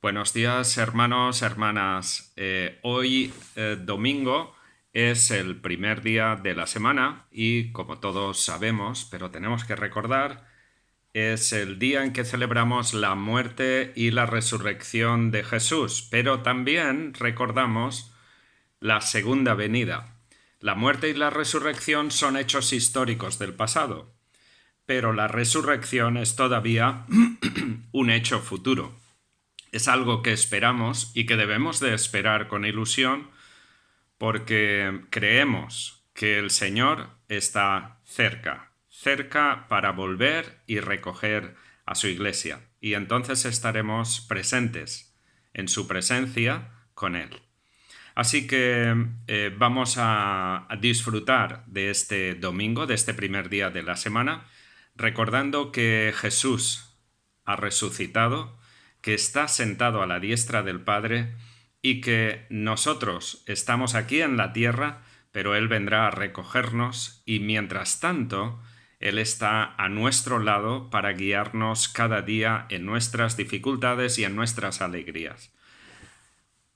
Buenos días, hermanos, hermanas. Hoy, domingo, es el primer día de la semana y, como todos sabemos, pero tenemos que recordar, es el día en que celebramos la muerte y la resurrección de Jesús, pero también recordamos la segunda venida. La muerte y la resurrección son hechos históricos del pasado, pero la resurrección es todavía un hecho futuro. Es algo que esperamos y que debemos de esperar con ilusión porque creemos que el Señor está cerca, cerca para volver y recoger a su iglesia. Y entonces estaremos presentes en su presencia con Él. Así que vamos a disfrutar de este domingo, de este primer día de la semana, recordando que Jesús ha resucitado, que está sentado a la diestra del Padre y que nosotros estamos aquí en la tierra, pero Él vendrá a recogernos y mientras tanto Él está a nuestro lado para guiarnos cada día en nuestras dificultades y en nuestras alegrías.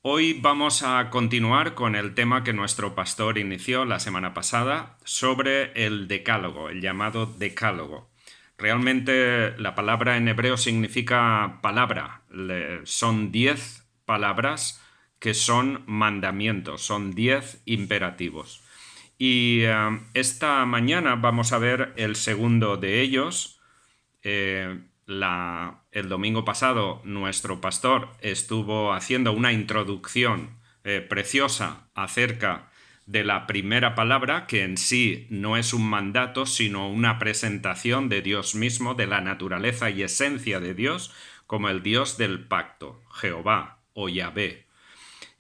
Hoy vamos a continuar con el tema que nuestro pastor inició la semana pasada sobre el decálogo, el llamado decálogo. Realmente la palabra en hebreo significa palabra. Son 10 palabras que son mandamientos, son 10 imperativos. Y esta mañana vamos a ver el segundo de ellos. El domingo pasado nuestro pastor estuvo haciendo una introducción preciosa acerca de la primera palabra, que en sí no es un mandato, sino una presentación de Dios mismo, de la naturaleza y esencia de Dios, como el Dios del pacto, Jehová o Yahvé.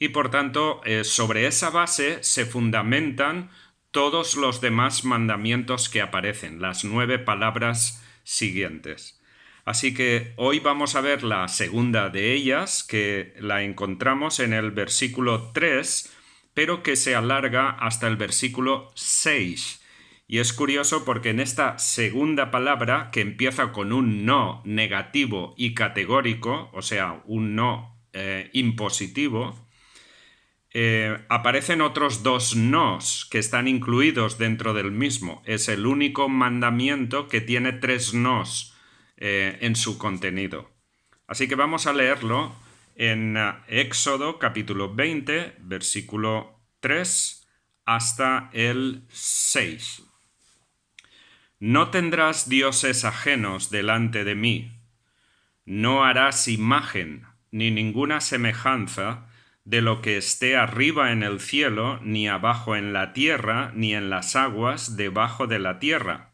Y por tanto, sobre esa base se fundamentan todos los demás mandamientos que aparecen, las 9 palabras siguientes. Así que hoy vamos a ver la segunda de ellas, que la encontramos en el versículo 3, pero que se alarga hasta el versículo 6. Y es curioso porque en esta segunda palabra, que empieza con un no negativo y categórico, o sea, un no impositivo, aparecen otros 2 nos que están incluidos dentro del mismo. Es el único mandamiento que tiene 3 nos en su contenido. Así que vamos a leerlo en Éxodo capítulo 20, versículo 3 hasta el 6. No tendrás dioses ajenos delante de mí. No harás imagen ni ninguna semejanza de lo que esté arriba en el cielo, ni abajo en la tierra, ni en las aguas debajo de la tierra.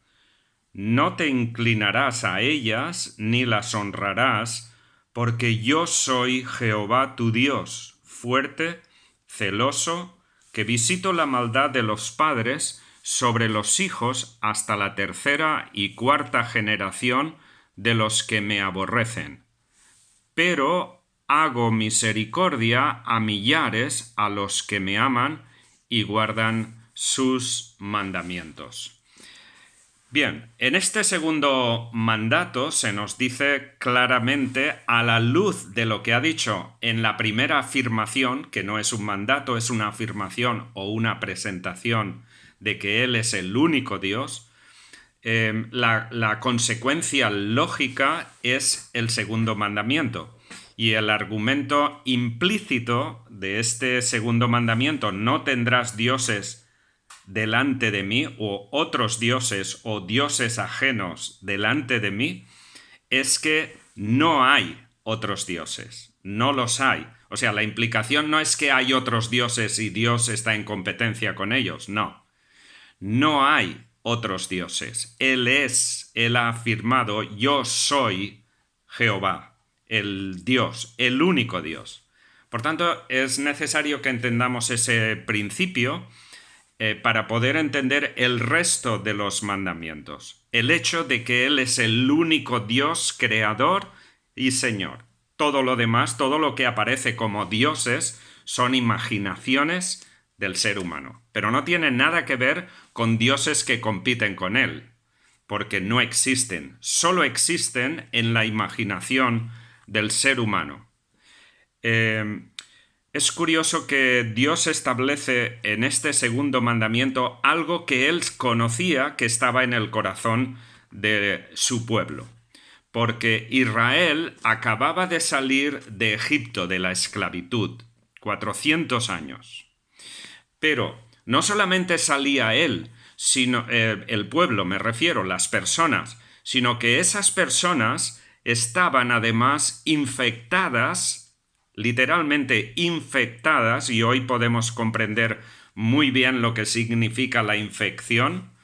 No te inclinarás a ellas, ni las honrarás, porque yo soy Jehová tu Dios, fuerte, celoso, que visito la maldad de los padres sobre los hijos hasta la tercera y cuarta generación de los que me aborrecen. Pero hago misericordia a millares a los que me aman y guardan sus mandamientos. Bien, en este segundo mandato se nos dice claramente, a la luz de lo que ha dicho en la primera afirmación, que no es un mandato, es una afirmación o una presentación de que Él es el único Dios, la consecuencia lógica es el segundo mandamiento. Y el argumento implícito de este segundo mandamiento, no tendrás dioses delante de mí, o otros dioses o dioses ajenos delante de mí, es que no hay otros dioses, no los hay. O sea, la implicación no es que hay otros dioses y Dios está en competencia con ellos, no. No hay otros dioses. Él ha afirmado, yo soy Jehová, el Dios, el único Dios. Por tanto, es necesario que entendamos ese principio para poder entender el resto de los mandamientos. El hecho de que Él es el único Dios, creador y Señor. Todo lo demás, todo lo que aparece como dioses, son imaginaciones del ser humano. Pero no tiene nada que ver con dioses que compiten con Él, porque no existen. Solo existen en la imaginación del ser humano. es curioso que Dios establece en este segundo mandamiento algo que él conocía que estaba en el corazón de su pueblo. Porque Israel acababa de salir de Egipto, de la esclavitud, 400 años. Pero no solamente salía él, sino el pueblo, me refiero, las personas, sino que esas personas estaban además infectadas, literalmente infectadas, y hoy podemos comprender muy bien lo que significa la infección,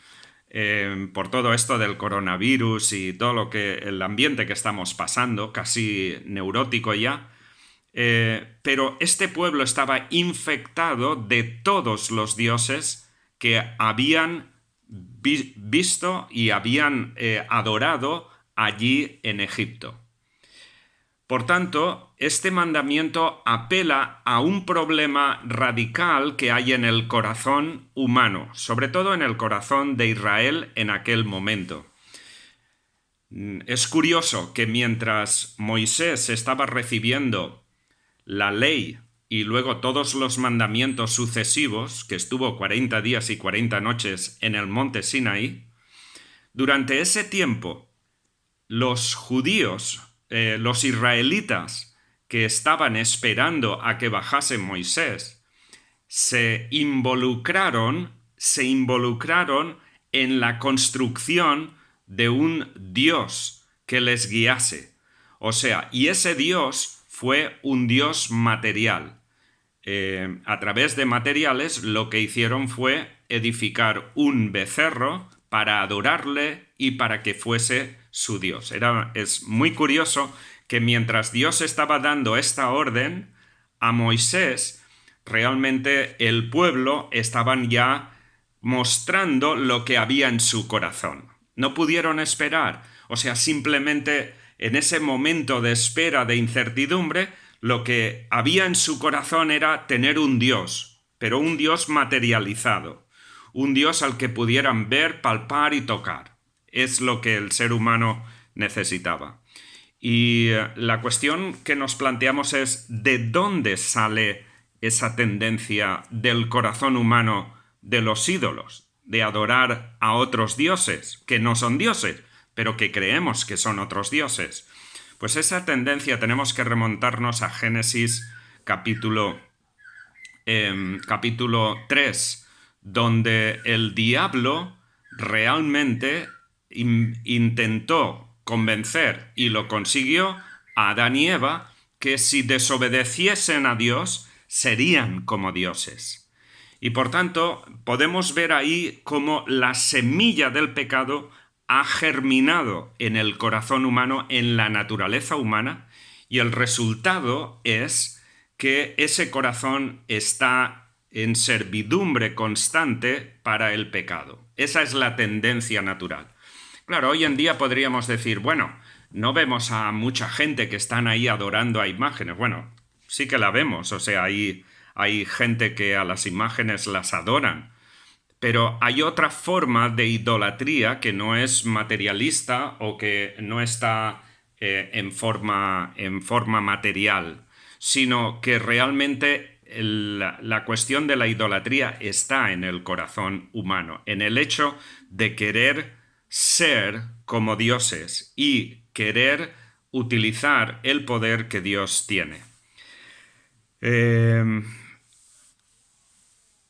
por todo esto del coronavirus y todo lo que el ambiente que estamos pasando, casi neurótico ya. Pero este pueblo estaba infectado de todos los dioses que habían visto y habían adorado allí en Egipto. Por tanto, este mandamiento apela a un problema radical que hay en el corazón humano, sobre todo en el corazón de Israel en aquel momento. Es curioso que mientras Moisés estaba recibiendo la ley y luego todos los mandamientos sucesivos, que estuvo 40 días y 40 noches en el monte Sinaí, durante ese tiempo los judíos, los israelitas que estaban esperando a que bajase Moisés, se involucraron en la construcción de un Dios que les guiase. O sea, y ese Dios fue un Dios material. A través de materiales lo que hicieron fue edificar un becerro para adorarle y para que fuese su Dios. Es muy curioso que mientras Dios estaba dando esta orden a Moisés, realmente el pueblo estaban ya mostrando lo que había en su corazón. No pudieron esperar, o sea, simplemente en ese momento de espera, de incertidumbre, lo que había en su corazón era tener un Dios, pero un Dios materializado, un Dios al que pudieran ver, palpar y tocar. Es lo que el ser humano necesitaba. Y la cuestión que nos planteamos es ¿de dónde sale esa tendencia del corazón humano de los ídolos, de adorar a otros dioses, que no son dioses, pero que creemos que son otros dioses? Pues esa tendencia tenemos que remontarnos a Génesis capítulo 3, donde el diablo realmente intentó convencer, y lo consiguió, a Adán y Eva, que si desobedeciesen a Dios, serían como dioses. Y por tanto, podemos ver ahí cómo la semilla del pecado ha germinado en el corazón humano, en la naturaleza humana, y el resultado es que ese corazón está en servidumbre constante para el pecado. Esa es la tendencia natural. Claro, hoy en día podríamos decir, bueno, no vemos a mucha gente que están ahí adorando a imágenes. Bueno, sí que la vemos, o sea, hay gente que a las imágenes las adoran. Pero hay otra forma de idolatría que no es materialista o que no está en forma material, sino que realmente la cuestión de la idolatría está en el corazón humano, en el hecho de querer ser como dioses y querer utilizar el poder que Dios tiene. En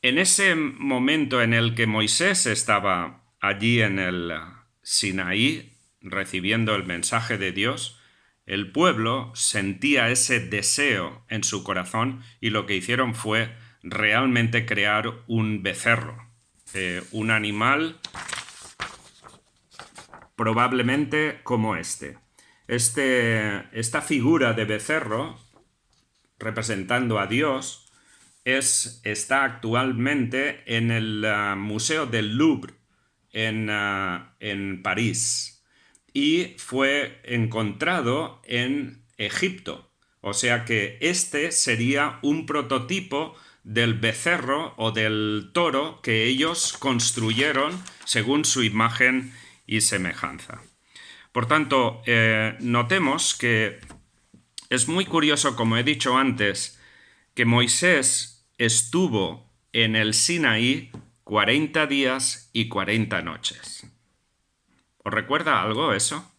ese momento en el que Moisés estaba allí en el Sinaí recibiendo el mensaje de Dios, el pueblo sentía ese deseo en su corazón y lo que hicieron fue realmente crear un becerro, un animal probablemente como esta figura de becerro representando a Dios está actualmente en el Museo del Louvre en París y fue encontrado en Egipto. O sea que este sería un prototipo del becerro o del toro que ellos construyeron según su imagen y semejanza. Por tanto, notemos que es muy curioso, como he dicho antes, que Moisés estuvo en el Sinaí 40 días y 40 noches. ¿Os recuerda algo eso?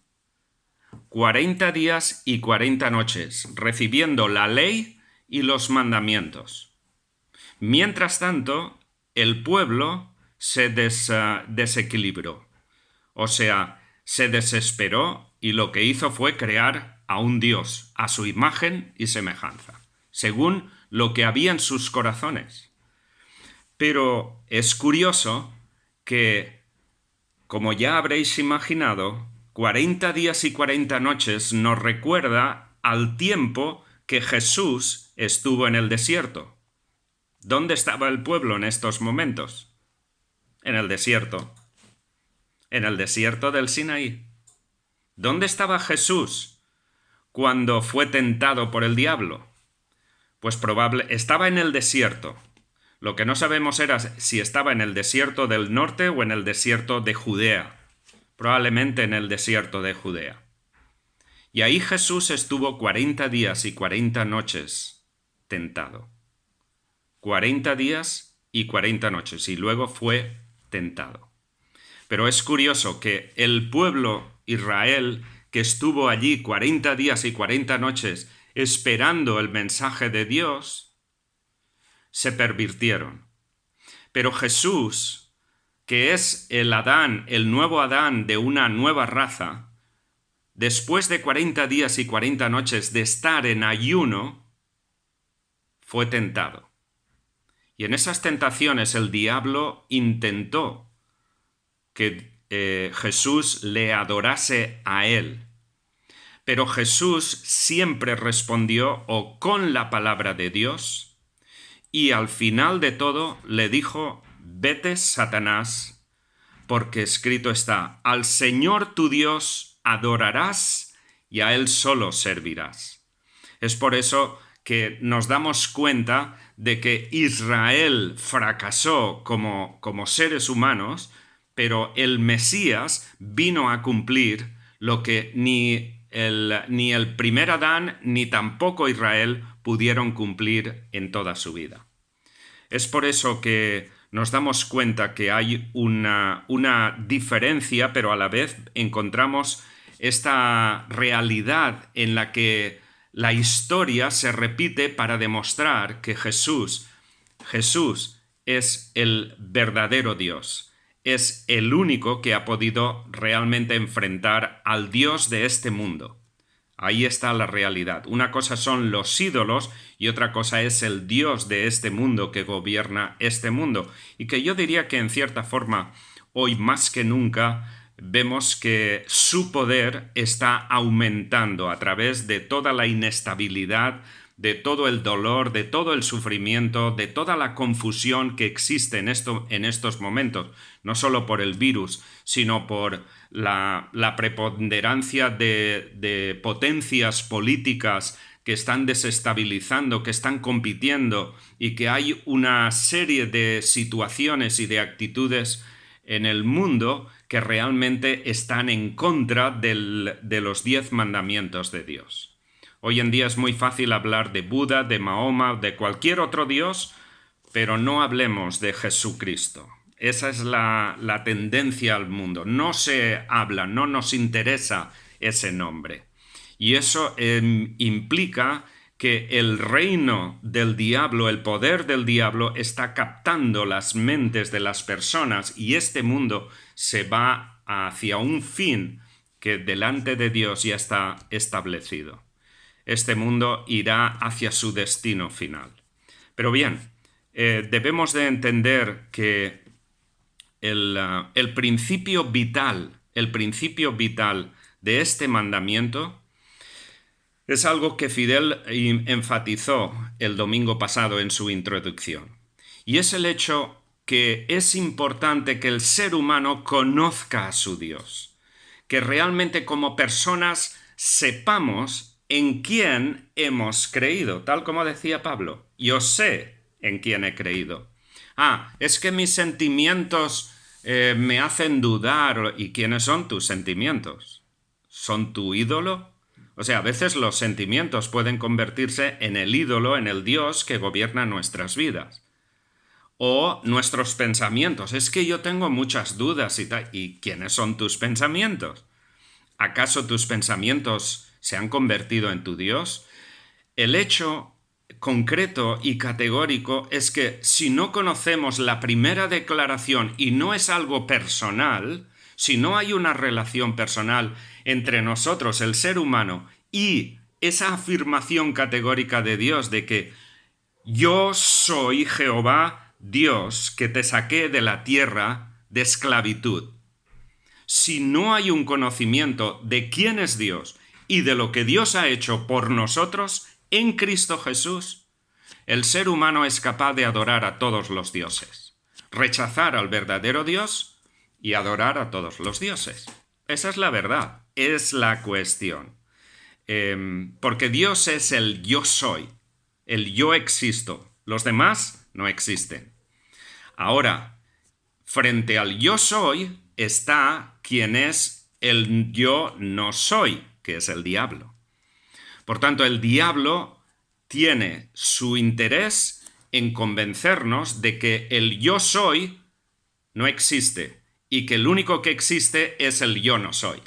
40 días y 40 noches, recibiendo la ley y los mandamientos. Mientras tanto, el pueblo se desequilibró. O sea, se desesperó y lo que hizo fue crear a un Dios, a su imagen y semejanza, según lo que había en sus corazones. Pero es curioso que, como ya habréis imaginado, 40 días y 40 noches nos recuerda al tiempo que Jesús estuvo en el desierto. ¿Dónde estaba el pueblo en estos momentos? En el desierto. En el desierto del Sinaí. ¿Dónde estaba Jesús cuando fue tentado por el diablo? Pues estaba en el desierto. Lo que no sabemos era si estaba en el desierto del norte o en el desierto de Judea. Probablemente en el desierto de Judea. Y ahí Jesús estuvo 40 días y 40 noches tentado. 40 días y 40 noches y luego fue tentado. Pero es curioso que el pueblo Israel, que estuvo allí 40 días y 40 noches esperando el mensaje de Dios, se pervirtieron. Pero Jesús, que es el Adán, el nuevo Adán de una nueva raza, después de 40 días y 40 noches de estar en ayuno, fue tentado. Y en esas tentaciones el diablo intentó que Jesús le adorase a él. Pero Jesús siempre respondió o con la palabra de Dios y al final de todo le dijo: vete, Satanás, porque escrito está, al Señor tu Dios adorarás y a Él solo servirás. Es por eso que nos damos cuenta de que Israel fracasó como seres humanos, pero el Mesías vino a cumplir lo que ni el primer Adán ni tampoco Israel pudieron cumplir en toda su vida. Es por eso que nos damos cuenta que hay una diferencia, pero a la vez encontramos esta realidad en la que la historia se repite para demostrar que Jesús es el verdadero Dios. Es el único que ha podido realmente enfrentar al Dios de este mundo. Ahí está la realidad. Una cosa son los ídolos y otra cosa es el Dios de este mundo que gobierna este mundo. Y que yo diría que en cierta forma, hoy más que nunca, vemos que su poder está aumentando a través de toda la inestabilidad, de todo el dolor, de todo el sufrimiento, de toda la confusión que existe en estos momentos, no solo por el virus, sino por la preponderancia de potencias políticas que están desestabilizando, que están compitiendo y que hay una serie de situaciones y de actitudes en el mundo que realmente están en contra de los 10 mandamientos de Dios. Hoy en día es muy fácil hablar de Buda, de Mahoma, de cualquier otro Dios, pero no hablemos de Jesucristo. Esa es la tendencia al mundo. No se habla, no nos interesa ese nombre. Y eso implica que el reino del diablo, el poder del diablo, está captando las mentes de las personas y este mundo se va hacia un fin que delante de Dios ya está establecido. Este mundo irá hacia su destino final. Pero bien, debemos de entender que el principio vital de este mandamiento es algo que Fidel enfatizó el domingo pasado en su introducción. Y es el hecho que es importante que el ser humano conozca a su Dios. Que realmente como personas sepamos en quién hemos creído. Tal como decía Pablo, yo sé en quién he creído. Es que mis sentimientos me hacen dudar. ¿Y quiénes son tus sentimientos? ¿Son tu ídolo? O sea, a veces los sentimientos pueden convertirse en el ídolo, en el Dios que gobierna nuestras vidas. O nuestros pensamientos. Es que yo tengo muchas dudas y tal. ¿Y quiénes son tus pensamientos? ¿Acaso tus pensamientos se han convertido en tu Dios? El hecho concreto y categórico es que si no conocemos la primera declaración y no es algo personal, si no hay una relación personal entre nosotros, el ser humano, y esa afirmación categórica de Dios de que yo soy Jehová, Dios, que te saqué de la tierra de esclavitud. Si no hay un conocimiento de quién es Dios y de lo que Dios ha hecho por nosotros en Cristo Jesús, el ser humano es capaz de adorar a todos los dioses, rechazar al verdadero Dios y adorar a todos los dioses. Esa es la verdad, es la cuestión. Porque Dios es el yo soy, el yo existo. Los demás no existen. Ahora, frente al yo soy está quien es el yo no soy, que es el diablo. Por tanto, el diablo tiene su interés en convencernos de que el yo soy no existe y que el único que existe es el yo no soy,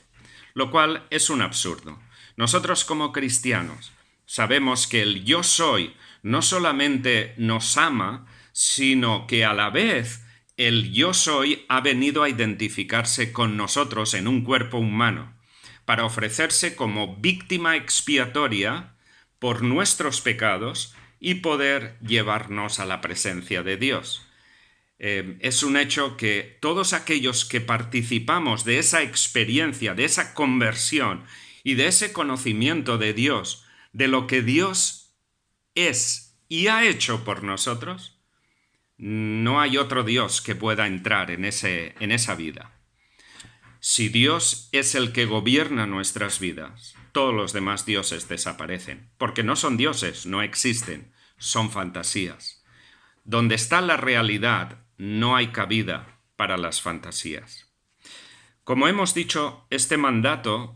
lo cual es un absurdo. Nosotros como cristianos sabemos que el yo soy no solamente nos ama, sino que a la vez el yo soy ha venido a identificarse con nosotros en un cuerpo humano para ofrecerse como víctima expiatoria por nuestros pecados y poder llevarnos a la presencia de Dios. Es un hecho que todos aquellos que participamos de esa experiencia, de esa conversión y de ese conocimiento de Dios, de lo que Dios es y ha hecho por nosotros, no hay otro Dios que pueda entrar en esa vida. Si Dios es el que gobierna nuestras vidas, todos los demás dioses desaparecen, porque no son dioses, no existen, son fantasías. Donde está la realidad, no hay cabida para las fantasías. Como hemos dicho, este mandato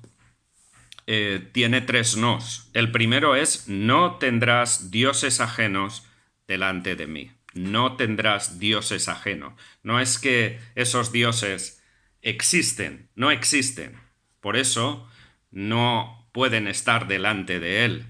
tiene 3 nos. El primero es: no tendrás dioses ajenos delante de mí. No tendrás dioses ajenos. No es que esos dioses existen, no existen. Por eso no pueden estar delante de él.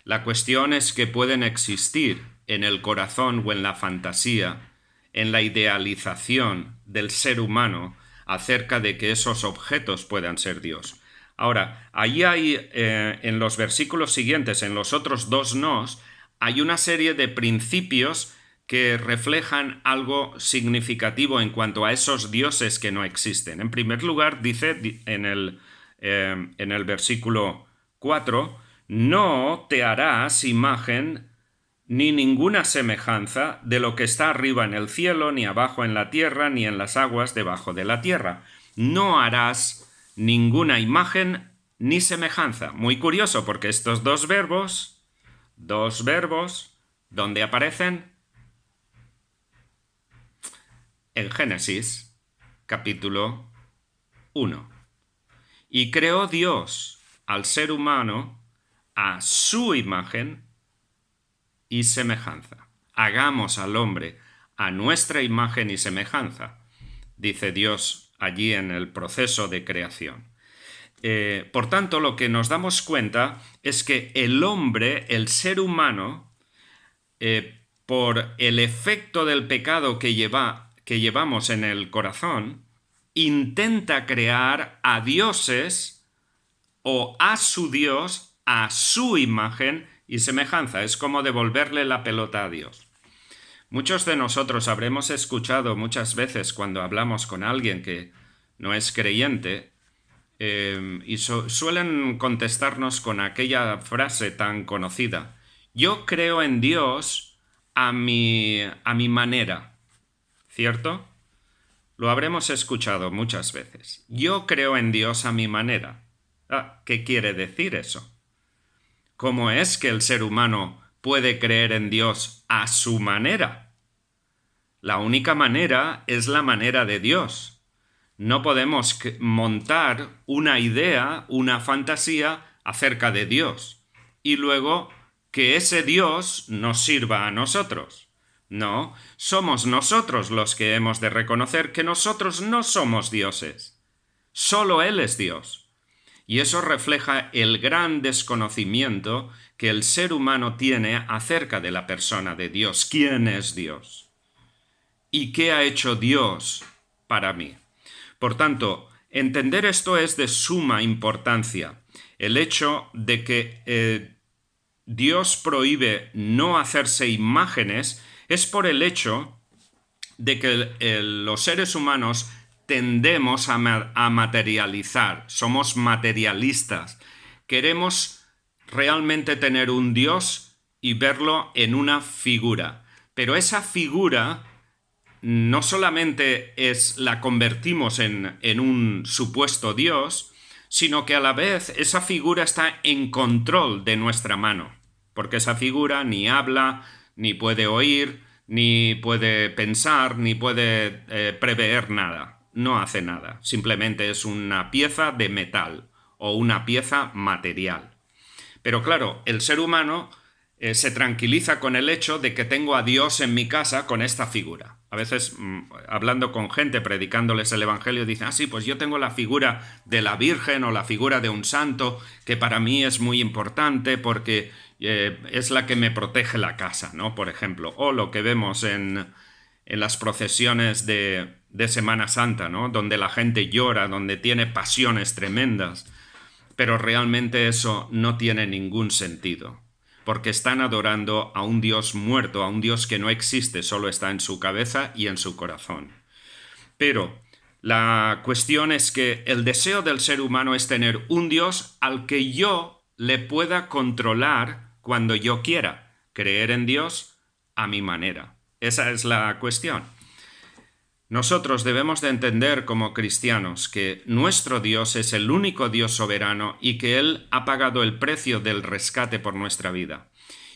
La cuestión es que pueden existir en el corazón o en la fantasía, en la idealización del ser humano acerca de que esos objetos puedan ser Dios. Ahora, ahí hay, en los versículos siguientes, en los otros 2 nos, hay una serie de principios que reflejan algo significativo en cuanto a esos dioses que no existen. En primer lugar, dice en el versículo 4, no te harás imagen ni ninguna semejanza de lo que está arriba en el cielo, ni abajo en la tierra, ni en las aguas debajo de la tierra. No harás ninguna imagen ni semejanza. Muy curioso, porque estos dos verbos, ¿dónde aparecen? En Génesis, capítulo 1. Y creó Dios al ser humano a su imagen y semejanza. Hagamos al hombre a nuestra imagen y semejanza, dice Dios allí en el proceso de creación. Por tanto, lo que nos damos cuenta es que el hombre, el ser humano, por el efecto del pecado que llevamos en el corazón, intenta crear a dioses o a su Dios, a su imagen y semejanza. Es como devolverle la pelota a Dios. Muchos de nosotros habremos escuchado muchas veces cuando hablamos con alguien que no es creyente, y suelen contestarnos con aquella frase tan conocida: yo creo en Dios a mi manera. ¿Cierto? Lo habremos escuchado muchas veces. Yo creo en Dios a mi manera. ¿Qué quiere decir eso? ¿Cómo es que el ser humano puede creer en Dios a su manera? La única manera es la manera de Dios. No podemos montar una idea, una fantasía acerca de Dios y luego que ese Dios nos sirva a nosotros. No, somos nosotros los que hemos de reconocer que nosotros no somos dioses. Solo Él es Dios. Y eso refleja el gran desconocimiento que el ser humano tiene acerca de la persona de Dios. ¿Quién es Dios? ¿Y qué ha hecho Dios para mí? Por tanto, entender esto es de suma importancia. El hecho de que Dios prohíbe no hacerse imágenes es por el hecho de que los seres humanos tendemos a materializar, somos materialistas. Queremos realmente tener un Dios y verlo en una figura. Pero esa figura no solamente la convertimos en un supuesto Dios, sino que a la vez esa figura está en control de nuestra mano, porque esa figura ni habla, ni puede oír, ni puede pensar, ni puede prever nada. No hace nada, simplemente es una pieza de metal o una pieza material. Pero claro, el ser humano se tranquiliza con el hecho de que tengo a Dios en mi casa con esta figura. A veces, hablando con gente, predicándoles el Evangelio, dicen, sí, pues yo tengo la figura de la Virgen o la figura de un santo, que para mí es muy importante porque es la que me protege la casa, ¿no? Por ejemplo, o lo que vemos en las procesiones de Semana Santa, ¿no? Donde la gente llora, donde tiene pasiones tremendas. Pero realmente eso no tiene ningún sentido, porque están adorando a un Dios muerto, a un Dios que no existe, solo está en su cabeza y en su corazón. Pero la cuestión es que el deseo del ser humano es tener un Dios al que yo le pueda controlar cuando yo quiera, creer en Dios a mi manera. Esa es la cuestión. Nosotros debemos de entender como cristianos que nuestro Dios es el único Dios soberano y que Él ha pagado el precio del rescate por nuestra vida.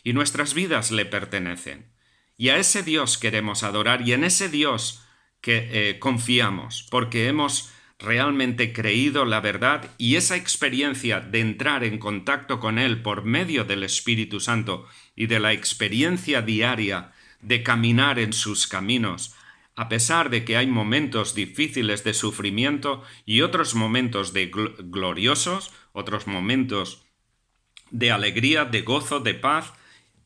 Y nuestras vidas le pertenecen. Y a ese Dios queremos adorar y en ese Dios que confiamos, porque hemos realmente creído la verdad y esa experiencia de entrar en contacto con Él por medio del Espíritu Santo y de la experiencia diaria de caminar en sus caminos, a pesar de que hay momentos difíciles de sufrimiento y otros momentos gloriosos, otros momentos de alegría, de gozo, de paz,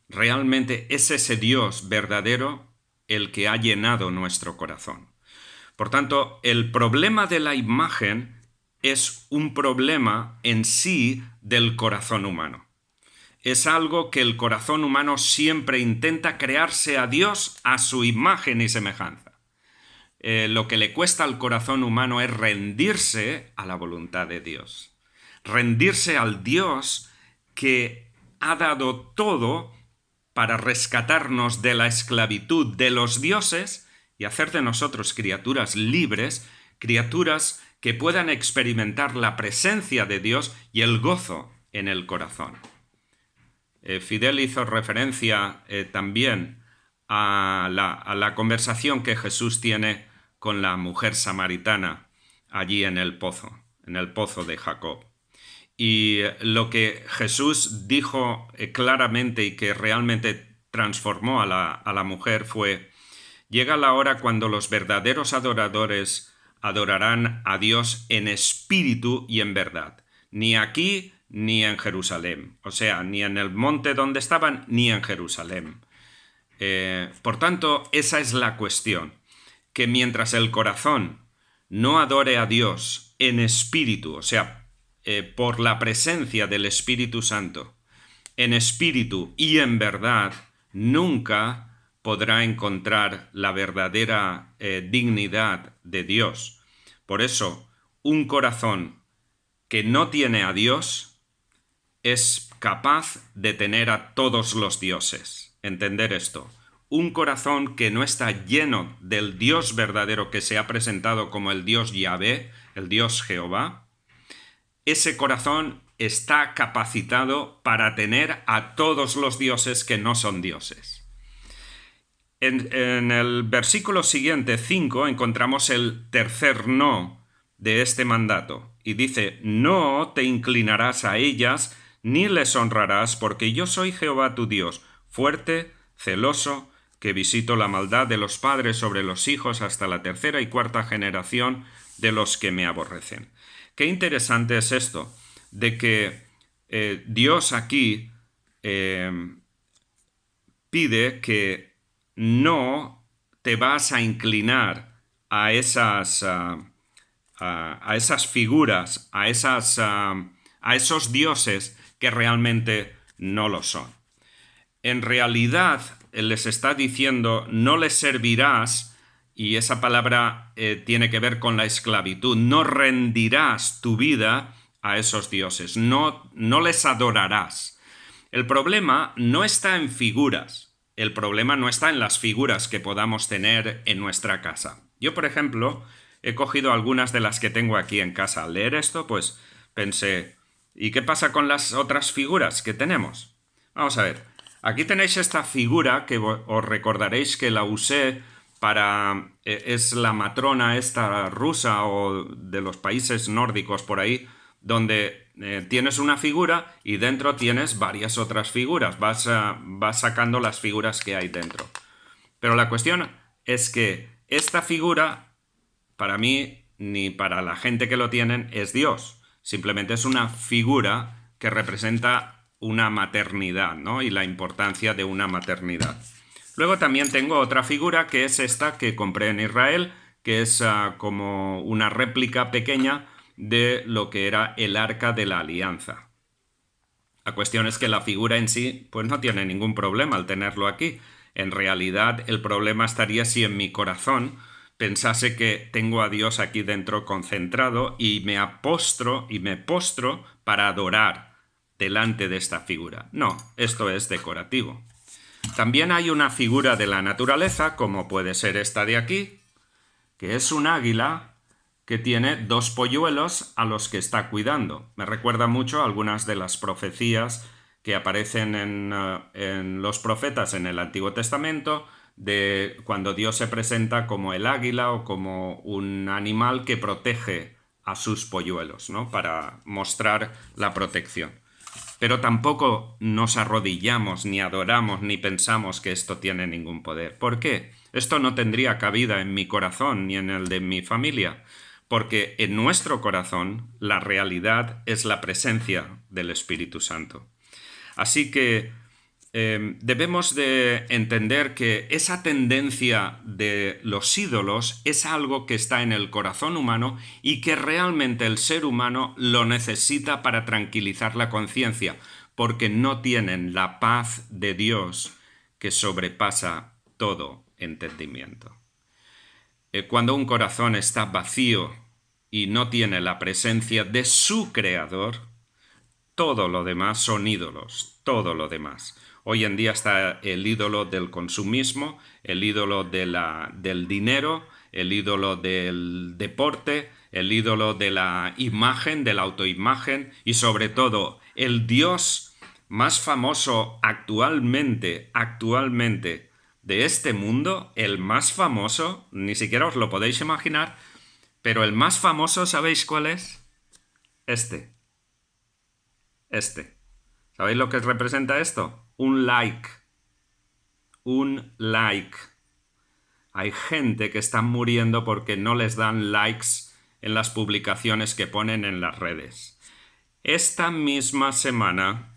realmente es ese Dios verdadero el que ha llenado nuestro corazón. Por tanto, el problema de la imagen es un problema en sí del corazón humano. Es algo que el corazón humano siempre intenta crearse a Dios a su imagen y semejanza. Lo que le cuesta al corazón humano es rendirse a la voluntad de Dios. Rendirse al Dios que ha dado todo para rescatarnos de la esclavitud de los dioses y hacer de nosotros criaturas libres, criaturas que puedan experimentar la presencia de Dios y el gozo en el corazón. Fidel hizo referencia también a la conversación que Jesús tiene con la mujer samaritana allí en el pozo de Jacob. Y lo que Jesús dijo claramente y que realmente transformó a la mujer fue: llega la hora cuando los verdaderos adoradores adorarán a Dios en espíritu y en verdad, ni aquí ni en Jerusalén, o sea, ni en el monte donde estaban, ni en Jerusalén. Por tanto, esa es la cuestión, que mientras el corazón no adore a Dios en espíritu, o sea, por la presencia del Espíritu Santo, en espíritu y en verdad, nunca podrá encontrar la verdadera dignidad de Dios. Por eso, un corazón que no tiene a Dios es capaz de tener a todos los dioses. Entender esto. Un corazón que no está lleno del Dios verdadero que se ha presentado como el Dios Yahvé, el Dios Jehová, ese corazón está capacitado para tener a todos los dioses que no son dioses. En el versículo siguiente, 5, encontramos el tercer no de este mandato. y dice, no te inclinarás a ellas ni les honrarás, porque yo soy Jehová tu Dios, fuerte, celoso, que visito la maldad de los padres sobre los hijos hasta la tercera y cuarta generación de los que me aborrecen. Qué interesante es esto, de que Dios aquí pide que no te vas a inclinar a esas figuras, a esos dioses que realmente no lo son. En realidad les está diciendo no les servirás, y esa palabra tiene que ver con la esclavitud. No rendirás tu vida a esos dioses, no les adorarás. El problema no está en figuras, el problema no está en las figuras que podamos tener en nuestra casa. Yo, por ejemplo, he cogido algunas de las que tengo aquí en casa. Al leer esto, pues pensé, ¿y qué pasa con las otras figuras que tenemos? Vamos a ver, aquí tenéis esta figura que os recordaréis que la usé para... es la matrona esta rusa o de los países nórdicos por ahí, donde tienes una figura y dentro tienes varias otras figuras. Vas sacando las figuras que hay dentro. Pero la cuestión es que esta figura, para mí, ni para la gente que lo tienen, es Dios. Simplemente es una figura que representa una maternidad, ¿no? Y la importancia de una maternidad. Luego también tengo otra figura que es esta que compré en Israel, que es como una réplica pequeña de lo que era el Arca de la Alianza. La cuestión es que la figura en sí pues no tiene ningún problema al tenerlo aquí. En realidad el problema estaría si en mi corazón pensase que tengo a Dios aquí dentro concentrado y me postro para adorar delante de esta figura. No, esto es decorativo. También hay una figura de la naturaleza, como puede ser esta de aquí, que es un águila que tiene 2 polluelos a los que está cuidando. Me recuerda mucho a algunas de las profecías que aparecen en los profetas en el Antiguo Testamento, de cuando Dios se presenta como el águila o como un animal que protege a sus polluelos, ¿no? Para mostrar la protección. Pero tampoco nos arrodillamos, ni adoramos, ni pensamos que esto tiene ningún poder. ¿Por qué? Esto no tendría cabida en mi corazón ni en el de mi familia, porque en nuestro corazón la realidad es la presencia del Espíritu Santo. Así que debemos de entender que esa tendencia de los ídolos es algo que está en el corazón humano y que realmente el ser humano lo necesita para tranquilizar la conciencia, porque no tienen la paz de Dios que sobrepasa todo entendimiento. Cuando un corazón está vacío y no tiene la presencia de su Creador, todo lo demás son ídolos, todo lo demás. Hoy en día está el ídolo del consumismo, el ídolo del dinero, el ídolo del deporte, el ídolo de la imagen, de la autoimagen y sobre todo el Dios más famoso actualmente de este mundo, el más famoso, ni siquiera os lo podéis imaginar, pero el más famoso, ¿sabéis cuál es? Este. ¿Sabéis lo que representa esto? Un like. Un like. Hay gente que está muriendo porque no les dan likes en las publicaciones que ponen en las redes. Esta misma semana,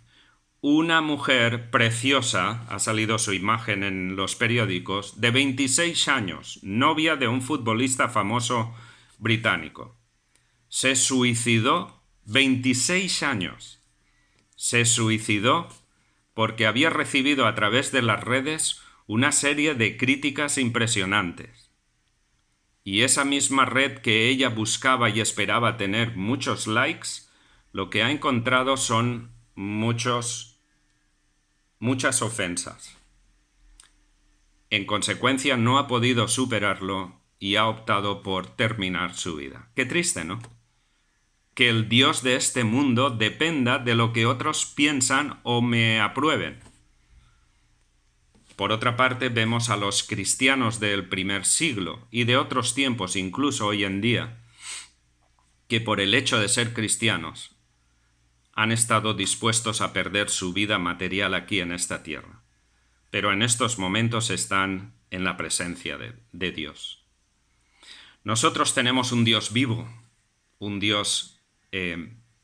una mujer preciosa, ha salido su imagen en los periódicos, de 26 años, novia de un futbolista famoso británico. Se suicidó, 26 años. Se suicidó porque había recibido a través de las redes una serie de críticas impresionantes. Y esa misma red que ella buscaba y esperaba tener muchos likes, lo que ha encontrado son muchas ofensas. En consecuencia, no ha podido superarlo y ha optado por terminar su vida. Qué triste, ¿no? Que el Dios de este mundo dependa de lo que otros piensan o me aprueben. Por otra parte, vemos a los cristianos del primer siglo y de otros tiempos, incluso hoy en día, que por el hecho de ser cristianos han estado dispuestos a perder su vida material aquí en esta tierra, pero en estos momentos están en la presencia de Dios. Nosotros tenemos un Dios vivo, un Dios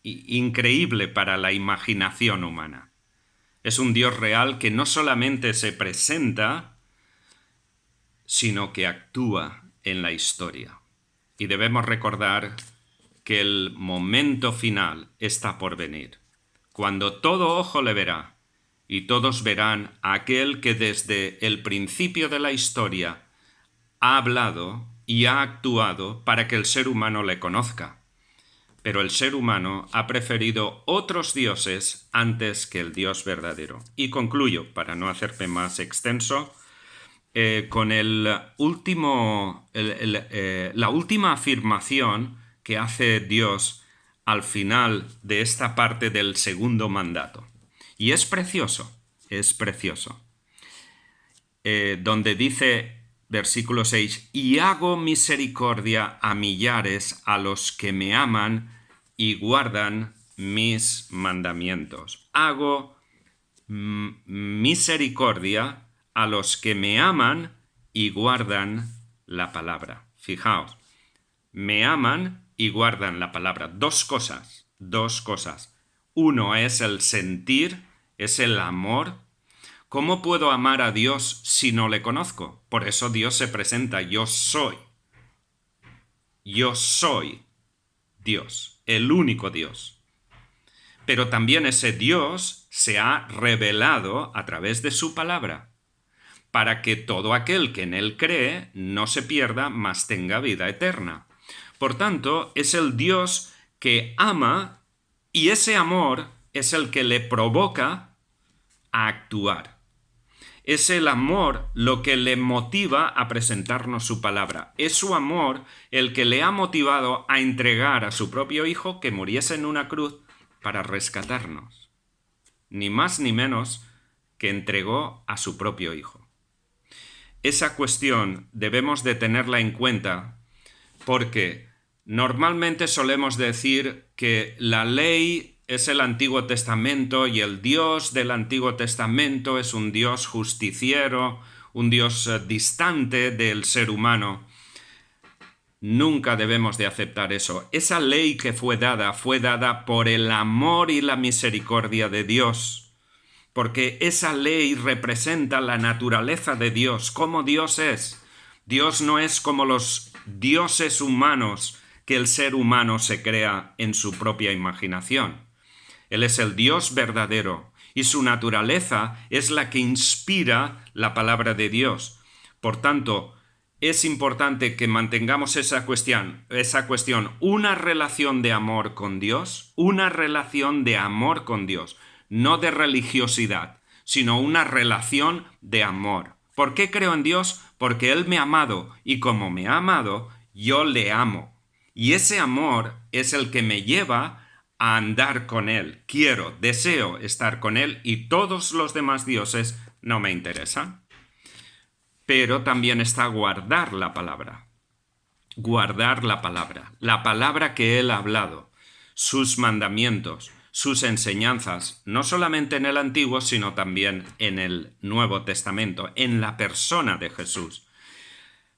increíble para la imaginación humana. Es un Dios real que no solamente se presenta, sino que actúa en la historia. Y debemos recordar que el momento final está por venir, cuando todo ojo le verá y todos verán a aquel que desde el principio de la historia ha hablado y ha actuado para que el ser humano le conozca. Pero el ser humano ha preferido otros dioses antes que el Dios verdadero. Y concluyo, para no hacerme más extenso, con la última afirmación que hace Dios al final de esta parte del segundo mandato. Y es precioso, donde dice, versículo 6, y hago misericordia a millares a los que me aman y guardan mis mandamientos. Hago misericordia a los que me aman y guardan la palabra. Fijaos, me aman y guardan la palabra. Dos cosas. Uno es el sentir, es el amor. ¿Cómo puedo amar a Dios si no le conozco? Por eso Dios se presenta, yo soy. Yo soy Dios, el único Dios. Pero también ese Dios se ha revelado a través de su palabra, para que todo aquel que en él cree no se pierda, mas tenga vida eterna. Por tanto, es el Dios que ama, y ese amor es el que le provoca a actuar. Es el amor lo que le motiva a presentarnos su palabra. Es su amor el que le ha motivado a entregar a su propio Hijo que muriese en una cruz para rescatarnos. Ni más ni menos que entregó a su propio Hijo. Esa cuestión debemos de tenerla en cuenta porque normalmente solemos decir que la ley es el Antiguo Testamento y el Dios del Antiguo Testamento es un Dios justiciero, un Dios distante del ser humano. Nunca debemos de aceptar eso. Esa ley que fue dada por el amor y la misericordia de Dios, porque esa ley representa la naturaleza de Dios, cómo Dios es. Dios no es como los dioses humanos que el ser humano se crea en su propia imaginación. Él es el Dios verdadero y su naturaleza es la que inspira la palabra de Dios. Por tanto, es importante que mantengamos esa cuestión, una relación de amor con Dios, no de religiosidad, sino una relación de amor. ¿Por qué creo en Dios? Porque Él me ha amado y como me ha amado, yo le amo. Y ese amor es el que me lleva a andar con Él. Deseo estar con Él y todos los demás dioses no me interesan. Pero también está guardar la palabra. La palabra que Él ha hablado, sus mandamientos, sus enseñanzas, no solamente en el Antiguo, sino también en el Nuevo Testamento, en la persona de Jesús.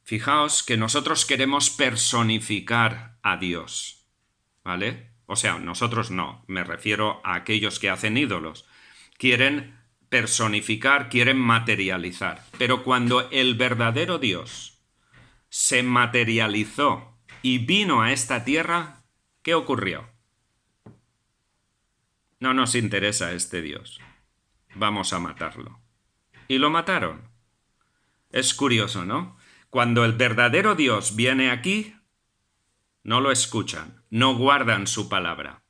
Fijaos que nosotros queremos personificar a Dios, ¿vale? O sea, nosotros no, me refiero a aquellos que hacen ídolos. Quieren personificar, quieren materializar. Pero cuando el verdadero Dios se materializó y vino a esta tierra, ¿qué ocurrió? No nos interesa este Dios. Vamos a matarlo. Y lo mataron. Es curioso, ¿no? Cuando el verdadero Dios viene aquí, no lo escuchan, no guardan su palabra.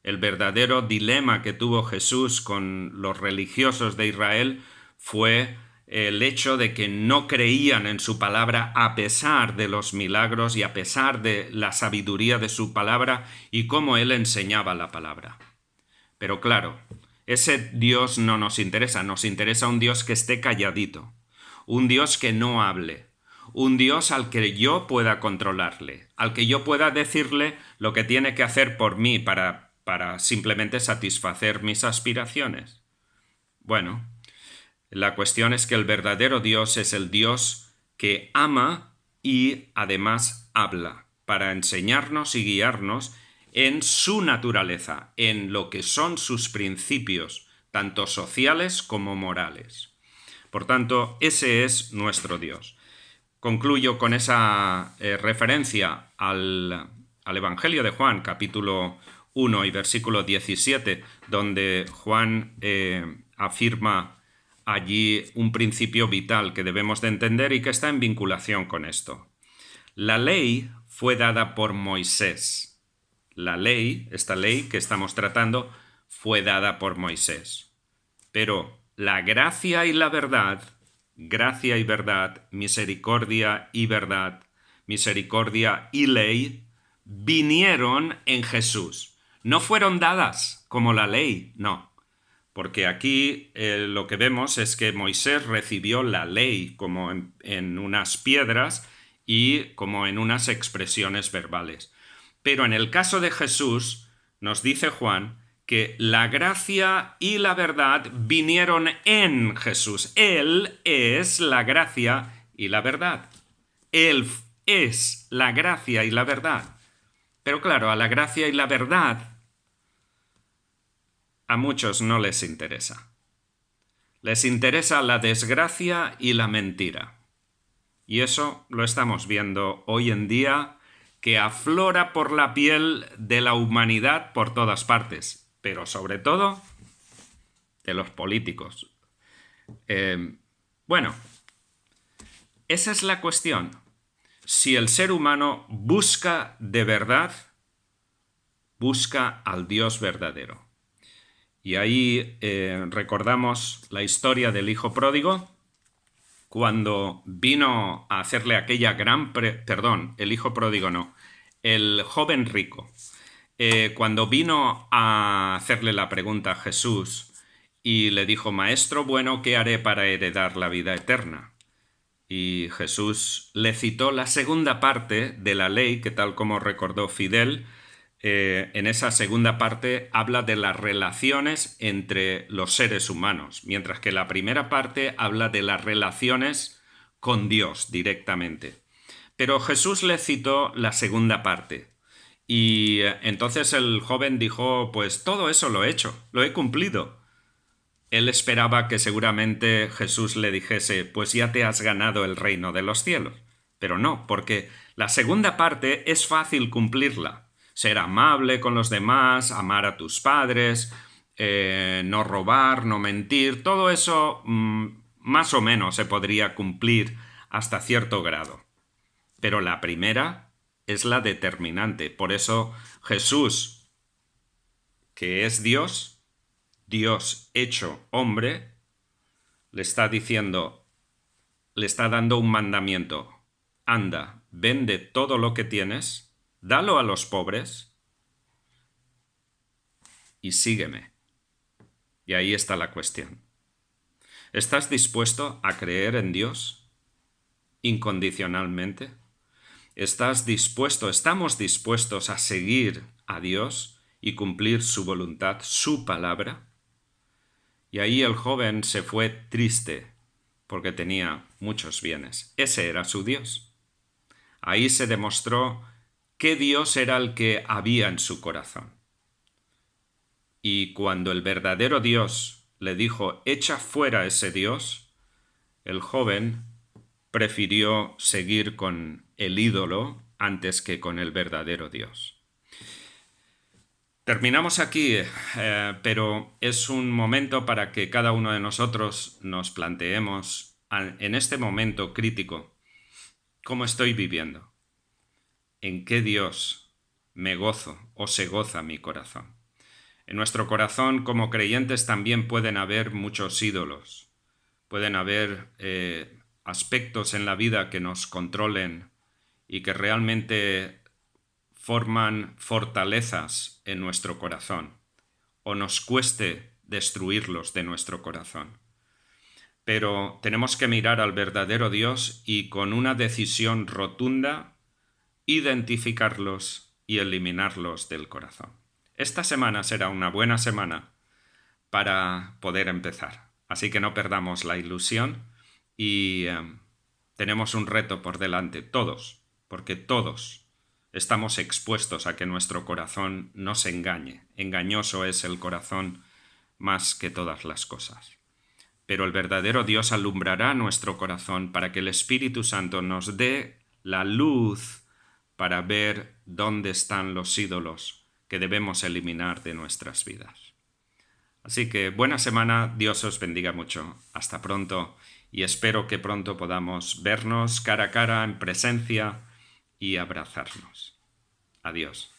El verdadero dilema que tuvo Jesús con los religiosos de Israel fue el hecho de que no creían en su palabra a pesar de los milagros y a pesar de la sabiduría de su palabra y cómo Él enseñaba la palabra. Pero claro, ese Dios no nos interesa un Dios que esté calladito, un Dios que no hable, un Dios al que yo pueda controlarle, al que yo pueda decirle lo que tiene que hacer por mí para simplemente satisfacer mis aspiraciones. Bueno, la cuestión es que el verdadero Dios es el Dios que ama y además habla para enseñarnos y guiarnos en su naturaleza, en lo que son sus principios, tanto sociales como morales. Por tanto, ese es nuestro Dios. Concluyo con esa referencia al Evangelio de Juan, capítulo 1 y versículo 17, donde Juan afirma allí un principio vital que debemos de entender y que está en vinculación con esto. La ley fue dada por Moisés. La ley, esta ley que estamos tratando, fue dada por Moisés. Pero la gracia y la verdad, misericordia y verdad, misericordia y ley, vinieron en Jesús. No fueron dadas como la ley, no. Porque aquí lo que vemos es que Moisés recibió la ley como en unas piedras y como en unas expresiones verbales. Pero en el caso de Jesús, nos dice Juan, que la gracia y la verdad vinieron en Jesús. Él es la gracia y la verdad. Él es la gracia y la verdad. Pero claro, a la gracia y la verdad a muchos no les interesa. Les interesa la desgracia y la mentira. Y eso lo estamos viendo hoy en día, que aflora por la piel de la humanidad por todas partes, pero sobre todo de los políticos. Bueno, esa es la cuestión. Si el ser humano busca de verdad, busca al Dios verdadero. Y ahí recordamos la historia del hijo pródigo, cuando vino a hacerle aquella el hijo pródigo no, el joven rico. Cuando vino a hacerle la pregunta a Jesús y le dijo, Maestro bueno, ¿qué haré para heredar la vida eterna? Y Jesús le citó la segunda parte de la ley, que tal como recordó Fidel, en esa segunda parte habla de las relaciones entre los seres humanos, mientras que la primera parte habla de las relaciones con Dios directamente. Pero Jesús le citó la segunda parte. Y entonces el joven dijo, pues todo eso lo he hecho, lo he cumplido. Él esperaba que seguramente Jesús le dijese, pues ya te has ganado el reino de los cielos. Pero no, porque la segunda parte es fácil cumplirla. Ser amable con los demás, amar a tus padres, no robar, no mentir, todo eso más o menos se podría cumplir hasta cierto grado. Pero la primera es la determinante. Por eso Jesús, que es Dios, Dios hecho hombre, le está diciendo, le está dando un mandamiento. Anda, vende todo lo que tienes, dalo a los pobres y sígueme. Y ahí está la cuestión. ¿Estás dispuesto a creer en Dios incondicionalmente? ¿Estamos dispuestos a seguir a Dios y cumplir su voluntad, su palabra? Y ahí el joven se fue triste porque tenía muchos bienes. Ese era su Dios. Ahí se demostró qué Dios era el que había en su corazón. Y cuando el verdadero Dios le dijo, echa fuera ese Dios, el joven prefirió seguir con el ídolo antes que con el verdadero Dios. Terminamos aquí, pero es un momento para que cada uno de nosotros nos planteemos en este momento crítico, ¿cómo estoy viviendo? ¿En qué Dios me gozo o se goza mi corazón? En nuestro corazón, como creyentes, también pueden haber muchos ídolos. Pueden haber aspectos en la vida que nos controlen y que realmente forman fortalezas en nuestro corazón o nos cueste destruirlos de nuestro corazón. pero tenemos que mirar al verdadero Dios y con una decisión rotunda identificarlos y eliminarlos del corazón. Esta semana será una buena semana para poder empezar. Así que no perdamos la ilusión y tenemos un reto por delante, todos, porque todos estamos expuestos a que nuestro corazón nos engañe. Engañoso es el corazón más que todas las cosas. Pero el verdadero Dios alumbrará nuestro corazón para que el Espíritu Santo nos dé la luz para ver dónde están los ídolos que debemos eliminar de nuestras vidas. Así que buena semana, Dios os bendiga mucho. Hasta pronto y espero que pronto podamos vernos cara a cara en presencia y abrazarnos. Adiós.